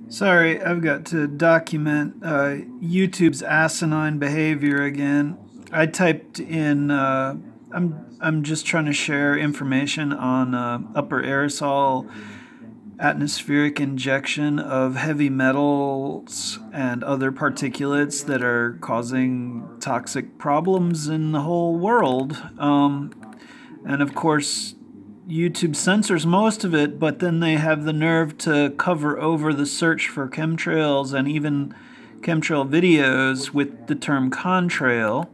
Sorry, I've got to document YouTube's asinine behavior again. I typed in. I'm just trying to share information on upper aerosol atmospheric injection of heavy metals and other particulates that are causing toxic problems in the whole world. And of course, YouTube censors most of it, but then they have the nerve to cover over the search for chemtrails and even chemtrail videos with the term contrail.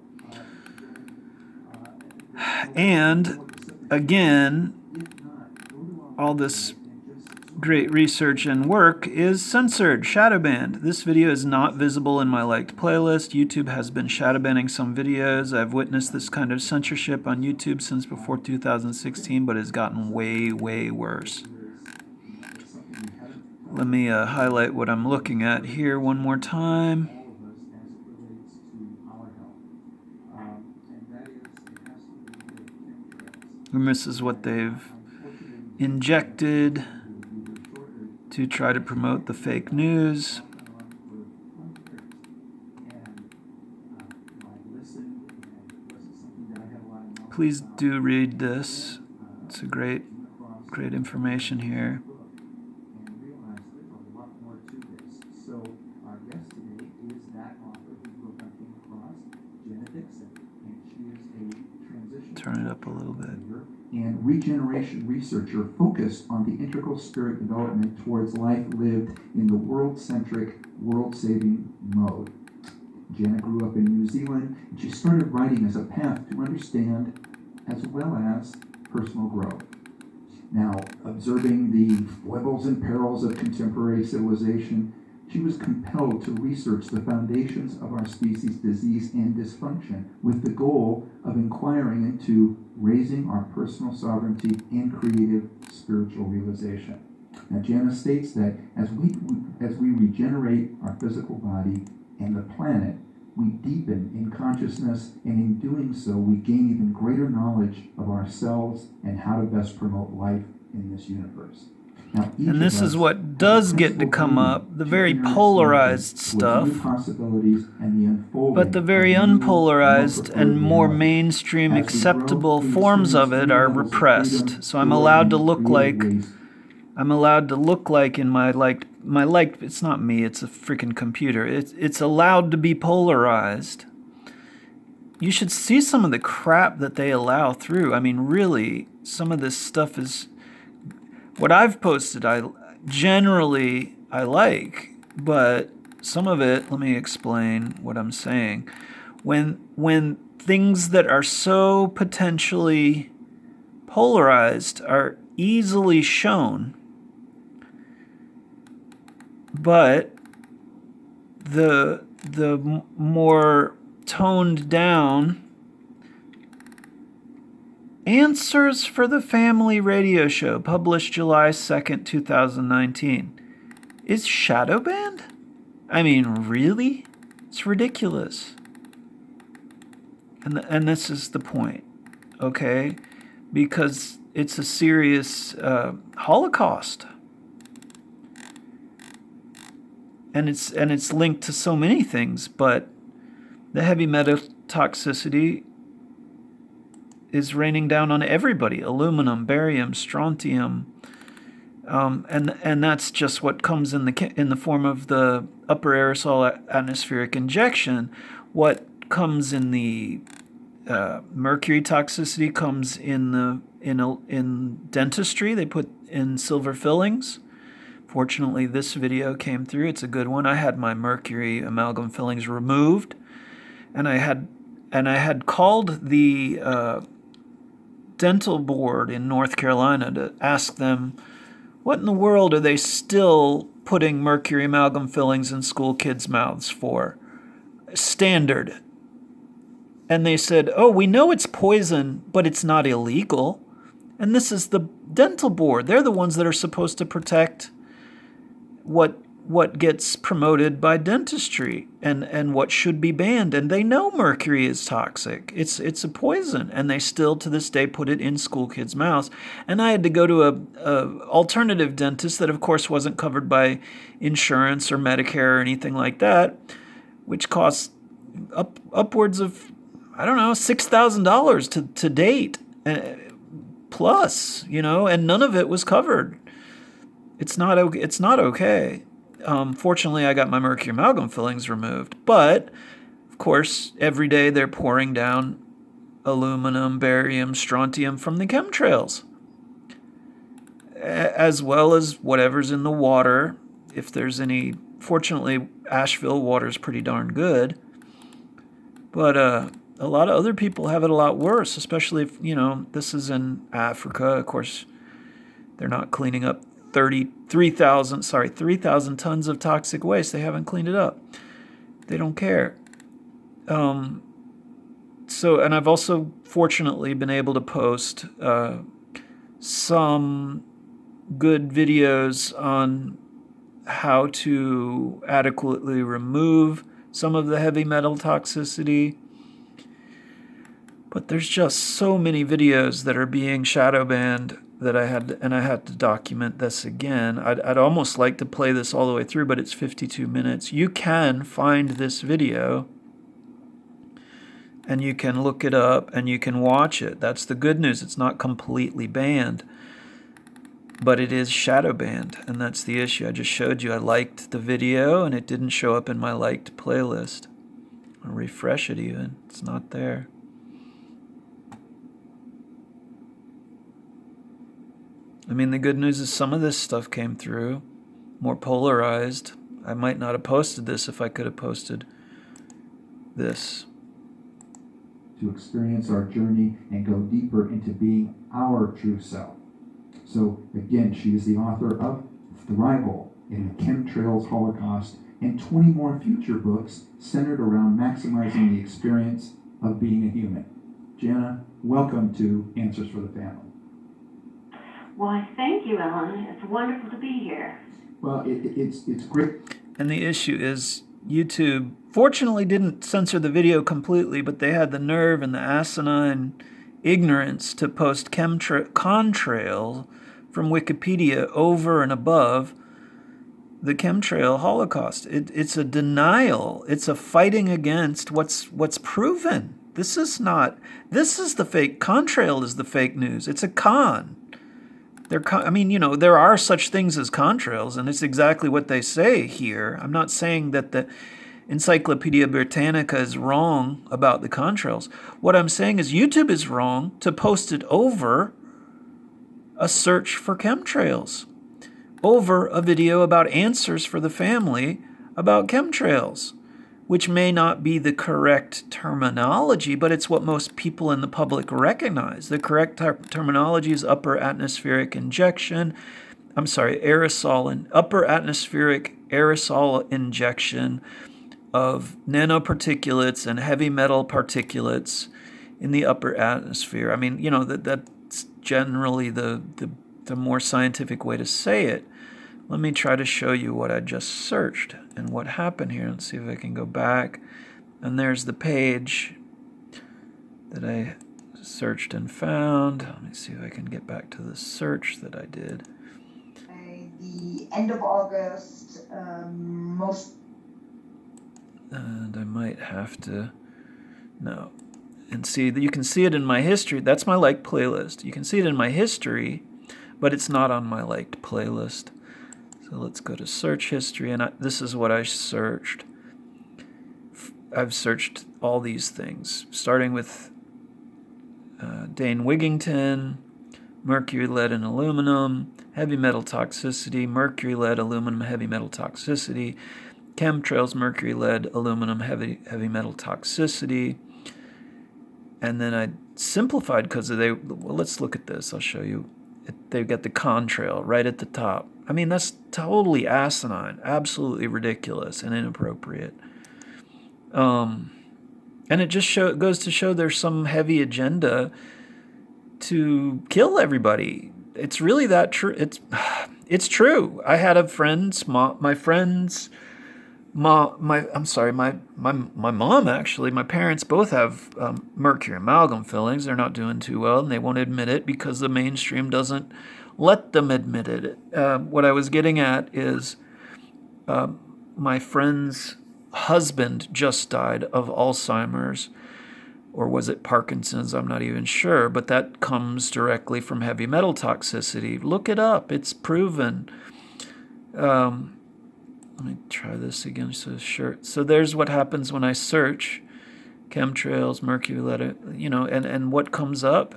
And again, all this great research and work is censored, shadow banned. This video is not visible in my liked playlist. YouTube has been shadow banning some videos. I've witnessed this kind of censorship on YouTube since before 2016, but it's gotten way, way worse. Let me highlight what I'm looking at here one more time. And this is what they've injected to try to promote the fake news. Please do read this. It's a great information here. So our guest today is that author who wrote I Came Across, Jenna Dixon, and she is a transition. Turn it up a little bit. And regeneration researcher focused on the integral spirit development towards life lived in the world-centric, world-saving mode. Jenna grew up in New Zealand, and she started writing as a path to understand as well as personal growth. Now, observing the foibles and perils of contemporary civilization, she was compelled to research the foundations of our species' disease and dysfunction with the goal of inquiring into raising our personal sovereignty and creative spiritual realization. Now, Jana states that as we regenerate our physical body and the planet, we deepen in consciousness, and in doing so, we gain even greater knowledge of ourselves and how to best promote life in this universe. Now, and this is what does get to come up, the very polarized stuff, but the very unpolarized and more mainstream acceptable forms of it are repressed. So I'm allowed to look like in my it's not me, it's a freaking computer. It's allowed to be polarized. You should see some of the crap that they allow through. I mean, really, some of this stuff is what I've posted. I like, but some of it, let me explain what I'm saying. When things that are so potentially polarized are easily shown, but the more toned down Answers for the Family radio show, published July 2nd, 2019, is shadow banned? I mean, really? It's ridiculous. And this is the point, okay? Because it's a serious Holocaust. And it's linked to so many things, but the heavy metal toxicity is raining down on everybody: aluminum, barium, strontium, and that's just what comes in the form of the upper aerosol atmospheric injection. What comes in the mercury toxicity comes in dentistry. They put in silver fillings. Fortunately, this video came through. It's a good one. I had my mercury amalgam fillings removed, and I had called the dental board in North Carolina to ask them, what in the world are they still putting mercury amalgam fillings in school kids' mouths for? Standard. And they said, oh, we know it's poison, but it's not illegal. And this is the dental board. They're the ones that are supposed to protect what what gets promoted by dentistry and what should be banned. And they know mercury is toxic. It's a poison, and they still to this day put it in school kids' mouths. And I had to go to a alternative dentist that of course wasn't covered by insurance or Medicare or anything like that, which costs upwards of, I don't know, $6,000 to date, plus, and none of it was covered. It's not okay. Fortunately, I got my mercury amalgam fillings removed, but of course, every day they're pouring down aluminum, barium, strontium from the chemtrails, as well as whatever's in the water. If there's any, fortunately, Asheville water's pretty darn good, but a lot of other people have it a lot worse, especially if, this is in Africa. Of course, they're not cleaning up 3,000 tons of toxic waste. They haven't cleaned it up. They don't care. And I've also fortunately been able to post some good videos on how to adequately remove some of the heavy metal toxicity. But there's just so many videos that are being shadow banned that I had to document this again. I'd almost like to play this all the way through, but it's 52 minutes. You can find this video, and you can look it up, and you can watch it. That's the good news. It's not completely banned, but it is shadow banned, and that's the issue. I just showed you I liked the video, and it didn't show up in my liked playlist. I'll refresh it even. It's not there. I mean, the good news is some of this stuff came through, more polarized. I might not have posted this if I could have posted this. To experience our journey and go deeper into being our true self. So, again, she is the author of Thrival in the Chemtrails Holocaust and 20 more future books centered around maximizing the experience of being a human. Jana, welcome to Answers for the Family. Why, thank you, Ellen. It's wonderful to be here. Well, it's great. And the issue is YouTube fortunately didn't censor the video completely, but they had the nerve and the asinine ignorance to post contrail from Wikipedia over and above the chemtrail Holocaust. It's a denial. It's a fighting against what's proven. This is the fake. Contrail is the fake news. It's a con. There are such things as contrails, and it's exactly what they say here. I'm not saying that the Encyclopedia Britannica is wrong about the contrails. What I'm saying is YouTube is wrong to post it over a search for chemtrails, over a video about answers for the family about chemtrails, which may not be the correct terminology, but it's what most people in the public recognize. The correct terminology is upper atmospheric injection. Upper atmospheric aerosol injection of nanoparticulates and heavy metal particulates in the upper atmosphere. I mean, that's generally the more scientific way to say it. Let me try to show you what I just searched and what happened here. Let's see if I can go back. And there's the page that I searched and found. Let me see if I can get back to the search that I did. The end of August, And I might have to... No. And see, you can see it in my history. That's my liked playlist. You can see it in my history, but it's not on my liked playlist. So let's go to search history, and this is what I searched. I've searched all these things, starting with Dane Wigington, mercury, lead, and aluminum, heavy metal toxicity, mercury, lead, aluminum, heavy metal toxicity, chemtrails, mercury, lead, aluminum, heavy metal toxicity. And then I simplified because let's look at this. I'll show you. They've got the contrail right at the top. I mean, that's totally asinine, absolutely ridiculous and inappropriate. And it just goes to show there's some heavy agenda to kill everybody. It's really that true. It's true. I had a friend's mom, my friend's mom, my mom actually, my parents both have mercury amalgam fillings. They're not doing too well, and they won't admit it because the mainstream doesn't let them admit it. What I was getting at is my friend's husband just died of Alzheimer's, or was it Parkinson's? I'm not even sure, but that comes directly from heavy metal toxicity. Look it up. It's proven. Let me try this again. So there's what happens when I search chemtrails, mercury, lead, you know, and what comes up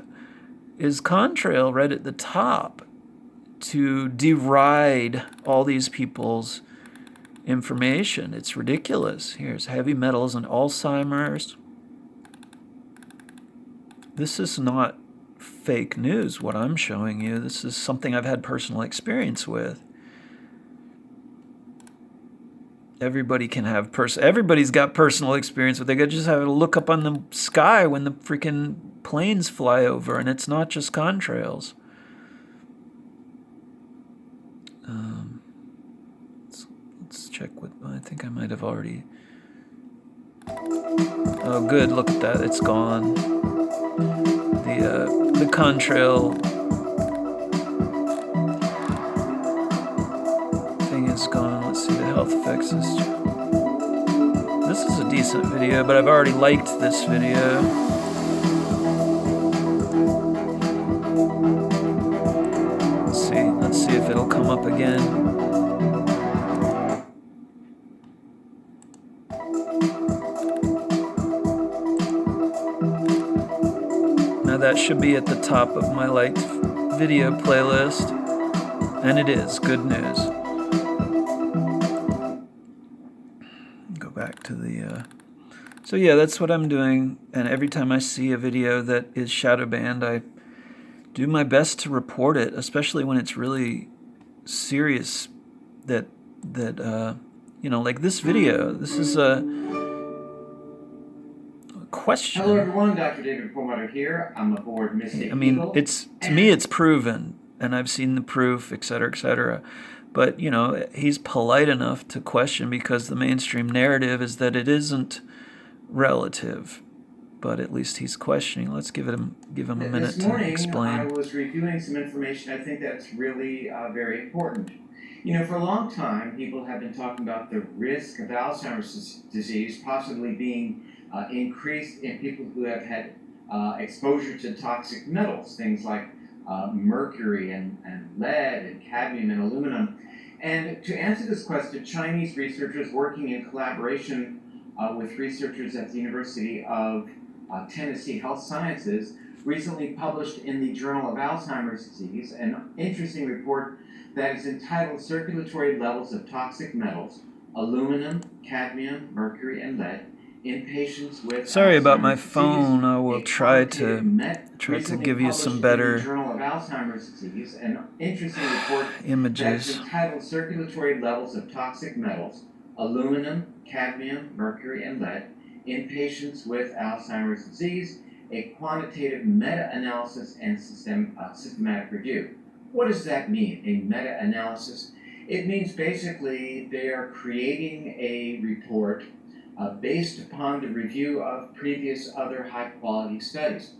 is contrail right at the top to deride all these people's information. It's ridiculous. Here's heavy metals and Alzheimer's. This is not fake news, what I'm showing you. This is something I've had personal experience with. Everybody can have everybody's got personal experience with it. They just have to look up on the sky when the freaking planes fly over, and it's not just contrails. Let's check what I think I might have already. Oh, good. Look at that. It's gone. The contrail thing is gone. Let's see the health effects. This is a decent video, but I've already liked this video. Let's see if it'll come up again. Now that should be at the top of my liked video playlist, and it is. Good news. Go back to the... So yeah, that's what I'm doing, and every time I see a video that is shadow banned, I do my best to report it, especially when it's really serious. That you know, like this video. This is a question. Hello everyone, Dr. David Perlmutter here. I'm aboard Mystic I mean, Eagle. to me it's proven, and I've seen the proof, etc., etc. But you know, he's polite enough to question because the mainstream narrative is that it isn't relative. But at least he's questioning. Let's give him a minute This morning, to explain. I was reviewing some information. I think that's really very important. You know, for a long time, people have been talking about the risk of Alzheimer's disease possibly being increased in people who have had exposure to toxic metals, things like mercury and lead and cadmium and aluminum. And to answer this question, Chinese researchers working in collaboration with researchers at the University of Tennessee Health Sciences recently published in the Journal of Alzheimer's Disease an interesting report that is entitled Circulatory Levels of Toxic Metals, Aluminum, Cadmium, Mercury, and Lead in Patients with Sorry Alzheimer's about my Disease. phone. I will try Recently to give you some published in better the Journal of Alzheimer's Disease an interesting report images. that's entitled Circulatory Levels of Toxic Metals, Aluminum, Cadmium, Mercury, and Lead in Patients with Alzheimer's Disease, a quantitative meta-analysis and systematic review. What does that mean, a meta-analysis? It means basically they are creating a report based upon the review of previous other high-quality studies.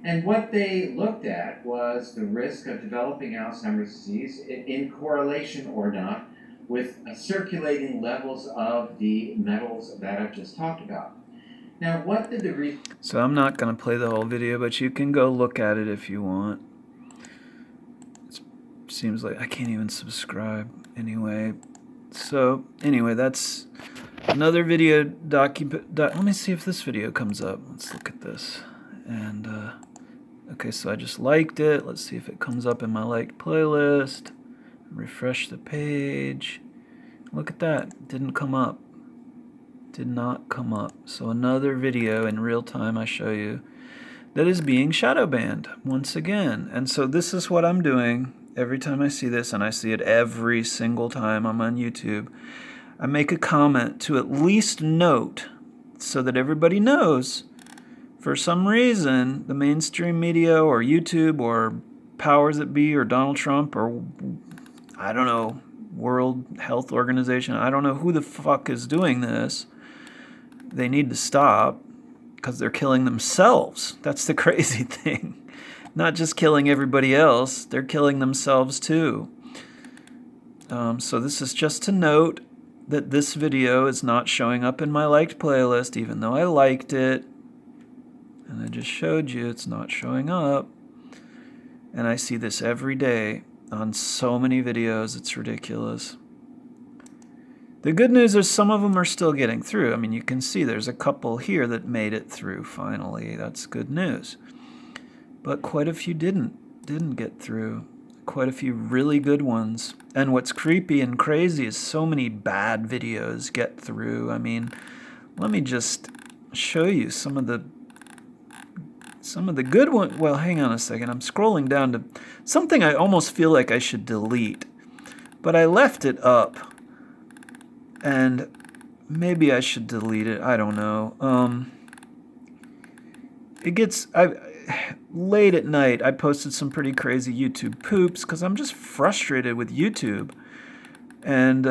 And what they looked at was the risk of developing Alzheimer's disease in correlation or not with circulating levels of the metals that I've just talked about. Now, what did the So I'm not going to play the whole video, but you can go look at it if you want. It seems like I can't even subscribe anyway. So anyway, that's another video let me see if this video comes up. Let's look at this. And okay, so I just liked it. Let's see if it comes up in my liked playlist. Refresh the page. Look at that. Didn't come up. Did not come up. So another video in real time I show you that is being shadow banned once again. And so this is what I'm doing every time I see this, and I see it every single time I'm on YouTube. I make a comment to at least note so that everybody knows for some reason the mainstream media or YouTube or powers that be or Donald Trump or I don't know, World Health Organization. I don't know who the fuck is doing this. They need to stop because they're killing themselves. That's the crazy thing. Not just killing everybody else, they're killing themselves too. So this is just to note that this video is not showing up in my liked playlist, even though I liked it. And I just showed you it's not showing up. And I see this every day on so many videos, it's ridiculous. The good news is some of them are still getting through. I mean, you can see there's a couple here that made it through finally. That's good news. But quite a few didn't get through. Quite a few really good ones. And what's creepy and crazy is so many bad videos get through. I mean, let me just show you some of the good ones. Well, hang on a second. I'm scrolling down to something I almost feel like I should delete. But I left it up. And maybe I should delete it. I don't know. Late at night, I posted some pretty crazy YouTube poops because I'm just frustrated with YouTube. And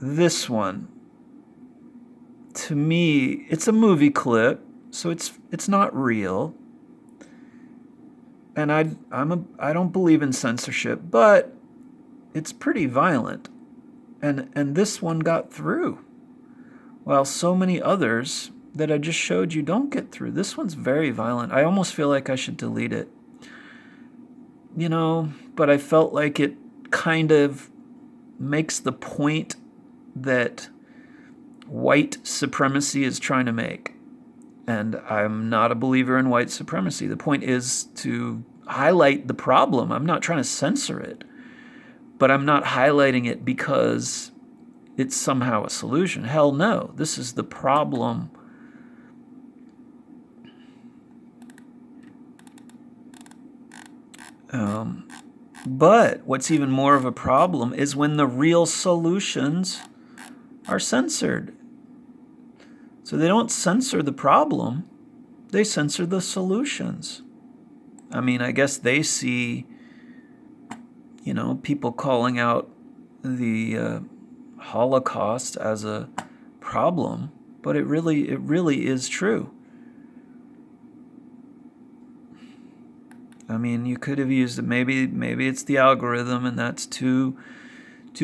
this one, to me, it's a movie clip, so it's not real. And I don't believe in censorship, but it's pretty violent. And this one got through, while so many others that I just showed you don't get through. This one's very violent. I almost feel like I should delete it. You know, but I felt like it kind of makes the point that white supremacy is trying to make. And I'm not a believer in white supremacy. The point is to highlight the problem. I'm not trying to censor it. But I'm not highlighting it because it's somehow a solution. Hell no. This is the problem. But what's even more of a problem is when the real solutions are censored. So they don't censor the problem, they censor the solutions. I mean, I guess they see, you know, people calling out the Holocaust as a problem, but it really is true. I mean, you could have used it. Maybe it's the algorithm, and that's too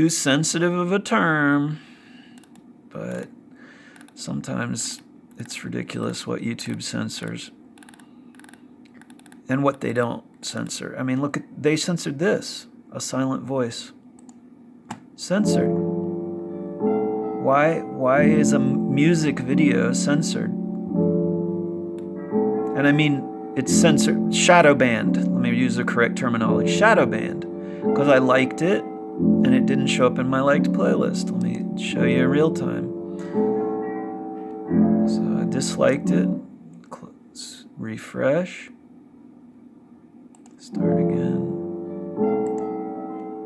sensitive of a term. But sometimes it's ridiculous what YouTube censors and what they don't censor. I mean, they censored this, a silent voice. Censored. Why is a music video censored? And I mean, it's censored, shadow banned. Let me use the correct terminology. Shadow banned. Because I liked it and it didn't show up in my liked playlist. Let me show you in real time. So I disliked it. Let's refresh. Start again.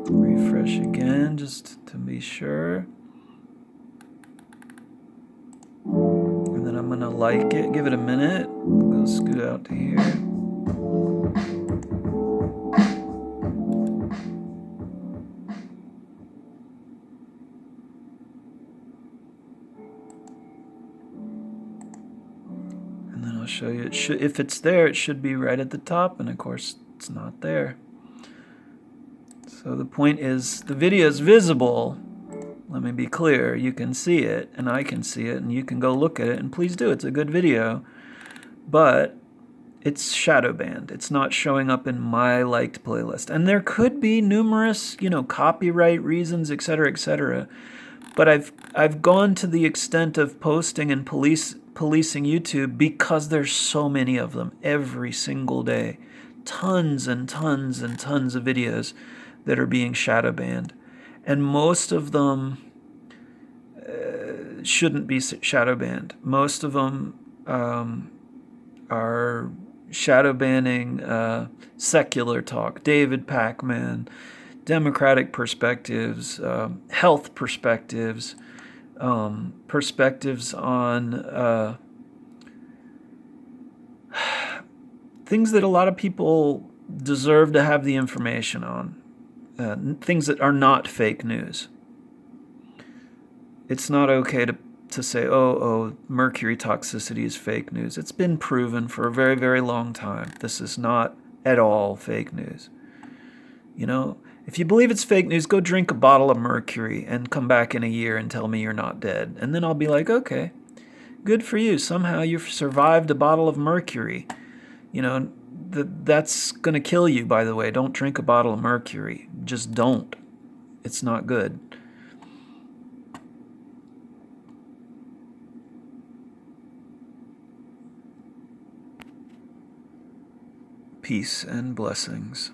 Refresh again just to be sure. And then I'm going to like it. Give it a minute. Go scoot out to here. And then I'll show you. If it's there, it should be right at the top. And of course, it's not there. So the point is, the video is visible. Let me be clear. You can see it, and I can see it, and you can go look at it, and please do. It's a good video. But it's shadow banned. It's not showing up in my liked playlist. And there could be numerous, copyright reasons, etc., etc. But I've gone to the extent of posting and policing YouTube because there's so many of them every single day. Tons and tons and tons of videos that are being shadow banned. And most of them shouldn't be shadow banned. Most of them are shadow banning secular talk, David Pacman, democratic perspectives, health perspectives, perspectives on things that a lot of people deserve to have the information on. things that are not fake news. It's not okay to say, oh, mercury toxicity is fake news. It's been proven for a very, very long time. This is not at all fake news. You know, if you believe it's fake news, go drink a bottle of mercury and come back in a year and tell me you're not dead. And then I'll be like, okay, good for you. Somehow you've survived a bottle of mercury. You know, that's going to kill you, by the way. Don't drink a bottle of mercury. Just don't. It's not good. Peace and blessings.